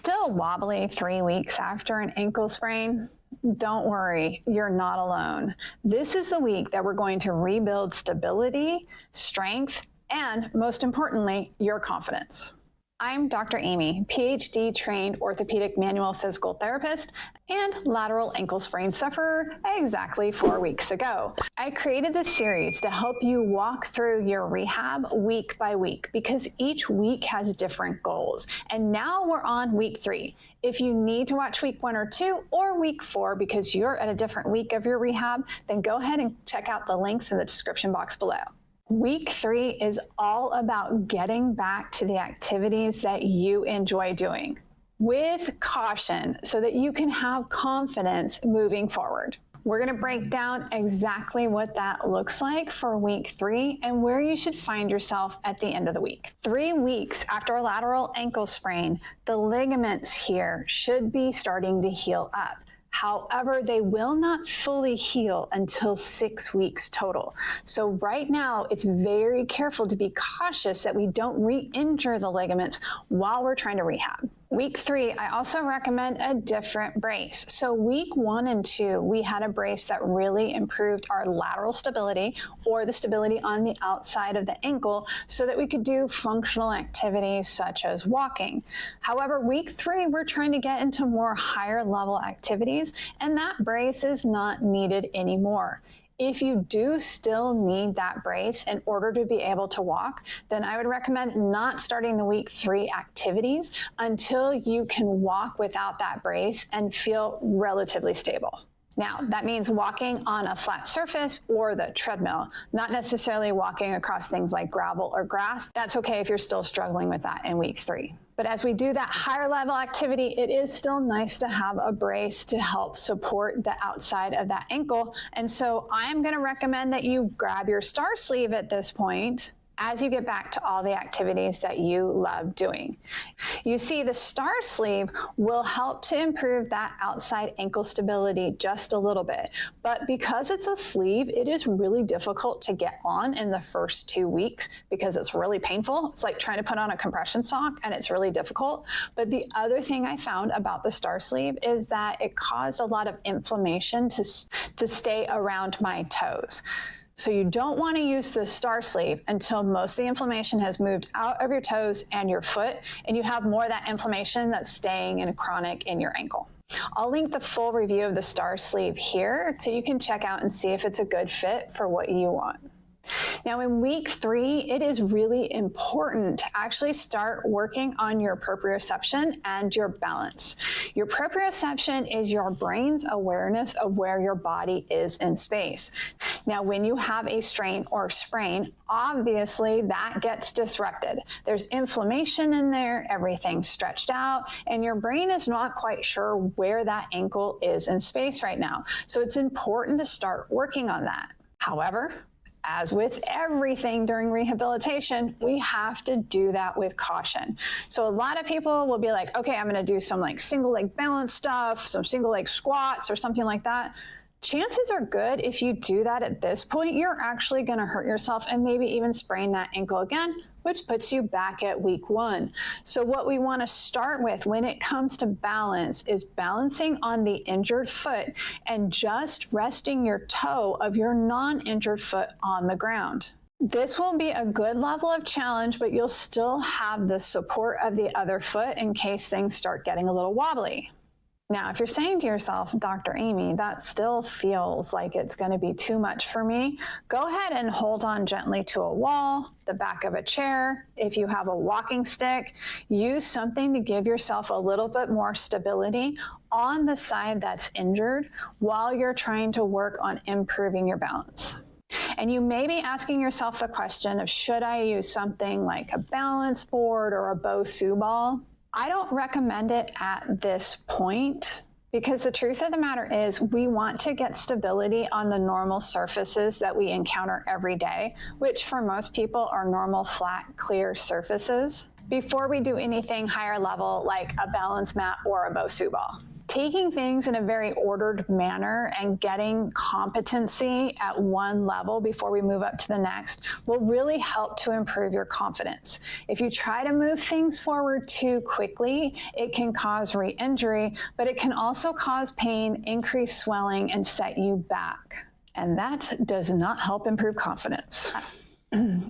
Still wobbly 3 weeks after an ankle sprain? Don't worry, you're not alone. This is the week that we're going to rebuild stability, strength, and most importantly, your confidence. I'm Dr. Amy, PhD trained orthopedic manual physical therapist and lateral ankle sprain sufferer exactly 4 weeks ago. I created this series to help you walk through your rehab week by week because each week has different goals. And now we're on week 3. If you need to watch week 1 or 2 or week 4 because you're at a different week of your rehab, then go ahead and check out the links in the description box below. Week 3 is all about getting back to the activities that you enjoy doing with caution so that you can have confidence moving forward. We're going to break down exactly what that looks like for week 3 and where you should find yourself at the end of the week. 3 weeks after a lateral ankle sprain, the ligaments here should be starting to heal up. However, they will not fully heal until 6 weeks total. So right now, it's very careful to be cautious that we don't re-injure the ligaments while we're trying to rehab. Week 3, I also recommend a different brace. So week 1 and 2, we had a brace that really improved our lateral stability or the stability on the outside of the ankle so that we could do functional activities such as walking. However, week 3, we're trying to get into more higher level activities and that brace is not needed anymore. If you do still need that brace in order to be able to walk, then I would recommend not starting the week 3 activities until you can walk without that brace and feel relatively stable. Now, that means walking on a flat surface or the treadmill, not necessarily walking across things like gravel or grass. That's okay if you're still struggling with that in week 3. But as we do that higher level activity, it is still nice to have a brace to help support the outside of that ankle. And so I'm going to recommend that you grab your star sleeve at this point as you get back to all the activities that you love doing. You see, the star sleeve will help to improve that outside ankle stability just a little bit. But because it's a sleeve, it is really difficult to get on in the first 2 weeks because it's really painful. It's like trying to put on a compression sock and it's really difficult. But the other thing I found about the star sleeve is that it caused a lot of inflammation to stay around my toes. So you don't want to use the star sleeve until most of the inflammation has moved out of your toes and your foot, and you have more of that inflammation that's staying in chronic in your ankle. I'll link the full review of the star sleeve here so you can check out and see if it's a good fit for what you want. Now in week 3, it is really important to actually start working on your proprioception and your balance. Your proprioception is your brain's awareness of where your body is in space. Now when you have a strain or sprain, obviously that gets disrupted. There's inflammation in there, everything's stretched out, and your brain is not quite sure where that ankle is in space right now. So it's important to start working on that. However, as with everything during rehabilitation, we have to do that with caution. So a lot of people will be like, okay, I'm going to do some like single leg balance stuff, some single leg squats or something like that. Chances are good if you do that at this point, you're actually going to hurt yourself and maybe even sprain that ankle again, which puts you back at week 1. So what we want to start with when it comes to balance is balancing on the injured foot and just resting your toe of your non-injured foot on the ground. This will be a good level of challenge, but you'll still have the support of the other foot in case things start getting a little wobbly. Now, if you're saying to yourself, Dr. Amy, that still feels like it's going to be too much for me, go ahead and hold on gently to a wall, the back of a chair. If you have a walking stick, use something to give yourself a little bit more stability on the side that's injured while you're trying to work on improving your balance. And you may be asking yourself the question of, should I use something like a balance board or a Bosu ball? I don't recommend it at this point because the truth of the matter is we want to get stability on the normal surfaces that we encounter every day, which for most people are normal, flat, clear surfaces, before we do anything higher level like a balance mat or a Bosu ball. taking things in a very ordered manner and getting competency at one level before we move up to the next will really help to improve your confidence. If you try to move things forward too quickly, it can cause re-injury, but it can also cause pain, increase swelling, and set you back. And that does not help improve confidence.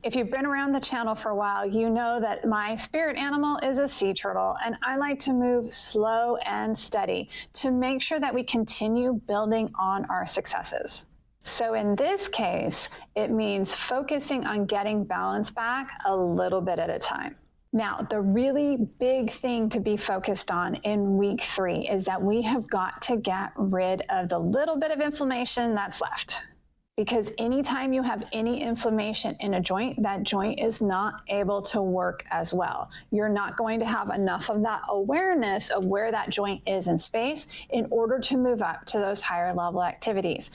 If you've been around the channel for a while, you know that my spirit animal is a sea turtle, and I like to move slow and steady to make sure that we continue building on our successes. So in this case, it means focusing on getting balance back a little bit at a time. Now, the really big thing to be focused on in week 3 is that we have got to get rid of the little bit of inflammation that's left. Because anytime you have any inflammation in a joint, that joint is not able to work as well. You're not going to have enough of that awareness of where that joint is in space in order to move up to those higher level activities.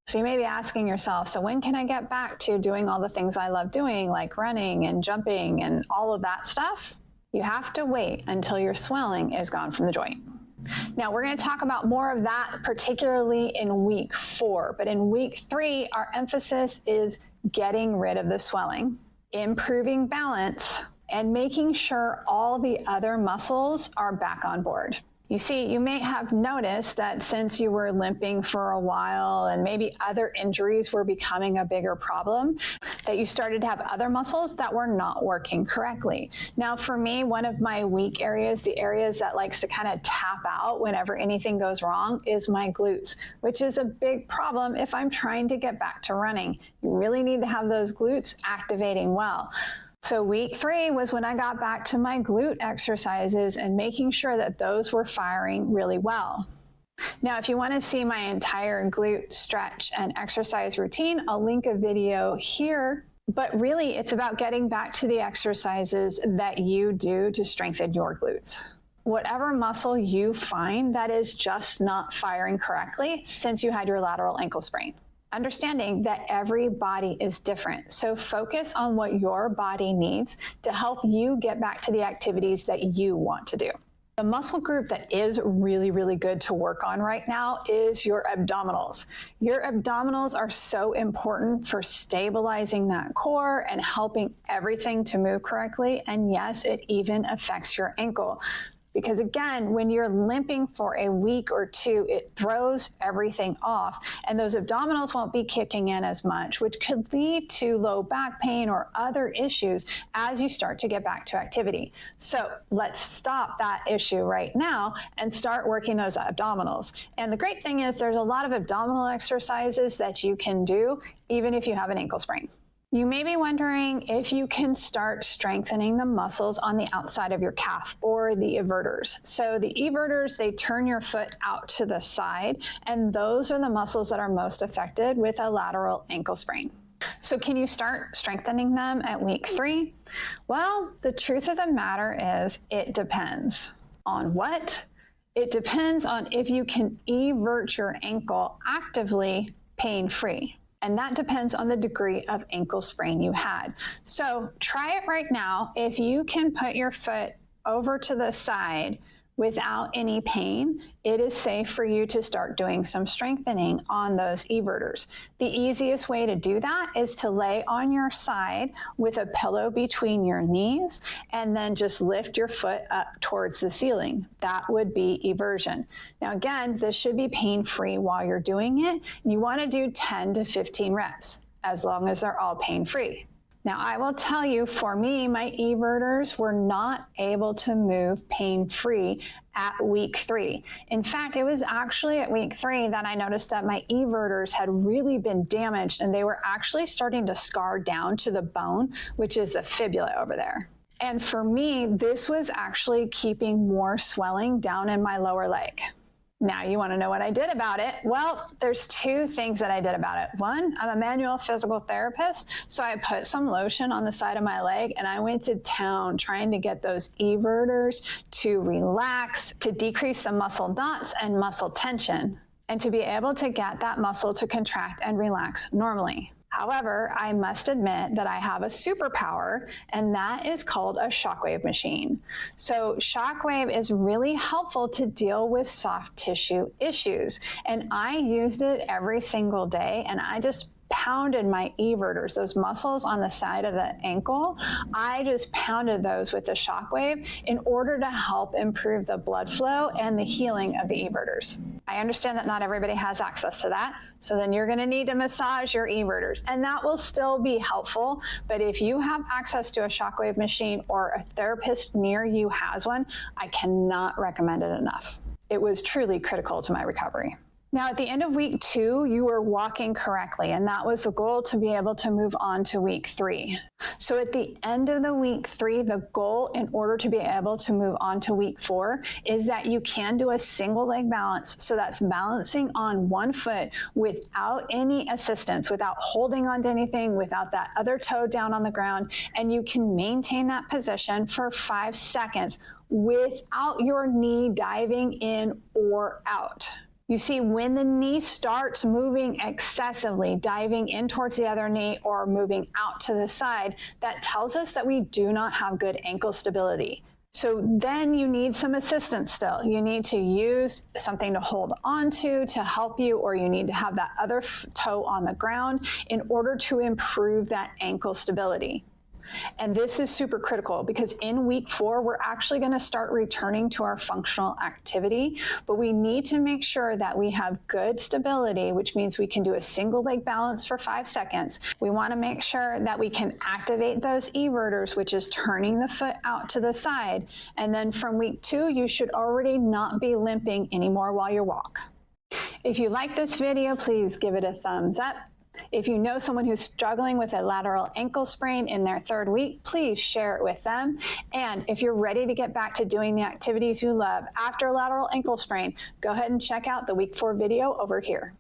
So you may be asking yourself, so when can I get back to doing all the things I love doing, like running and jumping and all of that stuff? You have to wait until your swelling is gone from the joint. Now, we're going to talk about more of that, particularly in week 4. But in week 3, our emphasis is getting rid of the swelling, improving balance, and making sure all the other muscles are back on board. You see, you may have noticed that since you were limping for a while and maybe other injuries were becoming a bigger problem, that you started to have other muscles that were not working correctly. Now, for me, one of my weak areas, the areas that likes to kind of tap out whenever anything goes wrong, is my glutes, which is a big problem if I'm trying to get back to running. You really need to have those glutes activating well. So week 3 was when I got back to my glute exercises and making sure that those were firing really well. Now, if you want to see my entire glute stretch and exercise routine, I'll link a video here. But really, it's about getting back to the exercises that you do to strengthen your glutes. Whatever muscle you find that is just not firing correctly since you had your lateral ankle sprain. Understanding that every body is different. So focus on what your body needs to help you get back to the activities that you want to do. The muscle group that is really, really good to work on right now is your abdominals. Your abdominals are so important for stabilizing that core and helping everything to move correctly. And yes, it even affects your ankle. Because again, when you're limping for a week or 2, it throws everything off, and those abdominals won't be kicking in as much, which could lead to low back pain or other issues as you start to get back to activity. So let's stop that issue right now and start working those abdominals. And the great thing is there's a lot of abdominal exercises that you can do even if you have an ankle sprain. You may be wondering if you can start strengthening the muscles on the outside of your calf, or the everters. So the everters, they turn your foot out to the side, and those are the muscles that are most affected with a lateral ankle sprain. So can you start strengthening them at week 3? Well, the truth of the matter is it depends. On what? It depends on if you can evert your ankle actively pain-free. And that depends on the degree of ankle sprain you had. So try it right now. If you can put your foot over to the side without any pain, it is safe for you to start doing some strengthening on those everters. The easiest way to do that is to lay on your side with a pillow between your knees and then just lift your foot up towards the ceiling. That would be eversion. Now again, this should be pain-free while you're doing it. You want to do 10 to 15 reps, as long as they're all pain-free. Now, I will tell you, for me, my everters were not able to move pain-free at week 3. In fact, it was actually at week 3 that I noticed that my everters had really been damaged, and they were actually starting to scar down to the bone, which is the fibula over there. And for me, this was actually keeping more swelling down in my lower leg. Now you want to know what I did about it? Well, there's 2 things that I did about it. One, I'm a manual physical therapist, so I put some lotion on the side of my leg and I went to town trying to get those everters to relax, to decrease the muscle knots and muscle tension, and to be able to get that muscle to contract and relax normally. However, I must admit that I have a superpower, and that is called a shockwave machine. So shockwave is really helpful to deal with soft tissue issues. And I used it every single day, and I just pounded my everters, those muscles on the side of the ankle. I just pounded those with the shockwave in order to help improve the blood flow and the healing of the everters. I understand that not everybody has access to that, so then you're going to need to massage your everters, and that will still be helpful. But if you have access to a shockwave machine or a therapist near you has one, I cannot recommend it enough. It was truly critical to my recovery. Now, at the end of week 2, you were walking correctly, and that was the goal, to be able to move on to week 3. So at the end of the week 3, the goal in order to be able to move on to week 4 is that you can do a single leg balance. So that's balancing on one foot without any assistance, without holding on to anything, without that other toe down on the ground, and you can maintain that position for 5 seconds without your knee diving in or out. You see, when the knee starts moving excessively, diving in towards the other knee or moving out to the side, that tells us that we do not have good ankle stability. So then you need some assistance still. You need to use something to hold on to help you, or you need to have that other toe on the ground in order to improve that ankle stability. And this is super critical because in week 4, we're actually going to start returning to our functional activity, but we need to make sure that we have good stability, which means we can do a single leg balance for 5 seconds. We want to make sure that we can activate those everters, which is turning the foot out to the side. And then from week 2, you should already not be limping anymore while you walk. If you like this video, please give it a thumbs up. If you know someone who's struggling with a lateral ankle sprain in their 3rd week, please share it with them. And if you're ready to get back to doing the activities you love after a lateral ankle sprain, go ahead and check out the week 4 video over here.